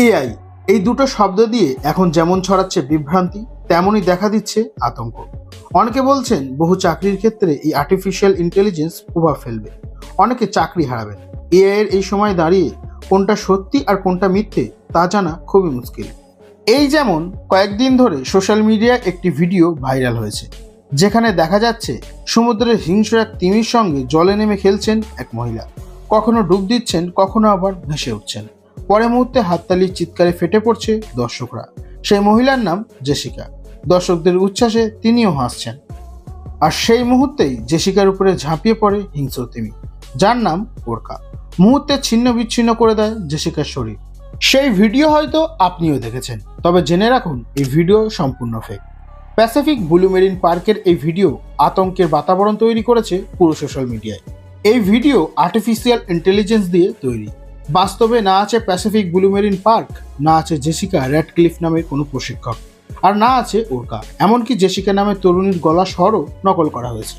AI, এই দুটো শব্দ দিয়ে এখন যেমন ছড়াচ্ছে বিভ্রান্তি, তেমনই দেখা দিচ্ছে আতঙ্ক। অনেকে বলছেন বহু চাকরির ক্ষেত্রে এই আর্টিফিশিয়াল ইন্টেলিজেন্স প্রভাব ফেলবে, অনেকে চাকরি হারাবেন। এআই এর এই সময় দাঁড়িয়ে কোনটা সত্যি আর কোনটা মিথ্যে তা জানা খুবই মুশকিল। এই যেমন কয়েকদিন ধরে সোশ্যাল মিডিয়ায় একটি ভিডিও ভাইরাল হয়েছে, যেখানে দেখা যাচ্ছে সমুদ্রের হিংস্র এক তিমির সঙ্গে জলে নেমে খেলছেন এক মহিলা। কখনো ডুব দিচ্ছেন, কখনো আবার ভেসে উঠছেন। পরে মুহূর্তে হাততালির চিৎকারে ফেটে পড়ছে দর্শকরা। সেই মহিলার নাম জেসিকা। দর্শকদের উচ্ছ্বাসে তিনিও হাসছেন। আর সেই মুহূর্তেই জেসিকার উপরে ঝাঁপিয়ে পড়ে হিংস্র তিমি, যার নাম ওরকা। মুহূর্তে ছিন্ন বিচ্ছিন্ন করে দেয় জেসিকার শরীর। সেই ভিডিও হয়তো আপনিও দেখেছেন, তবে জেনে রাখুন এই ভিডিও সম্পূর্ণ ফেক। প্যাসিফিক ব্লু মেরিন পার্কের এই ভিডিও আতঙ্কের বাতাবরণ তৈরি করেছে পুরো সোশ্যাল মিডিয়ায়। এই ভিডিও আর্টিফিশিয়াল ইন্টেলিজেন্স দিয়ে তৈরি। বাস্তবে না আছে প্যাসিফিক ব্লু মেরিন পার্ক, না আছে জেসিকা র্যাডক্লিফ নামের কোনো প্রশিক্ষক, আর না আছে ওরকা। এমনকি জেসিকা নামের তরুণীর গলা স্বরও নকল করা হয়েছে।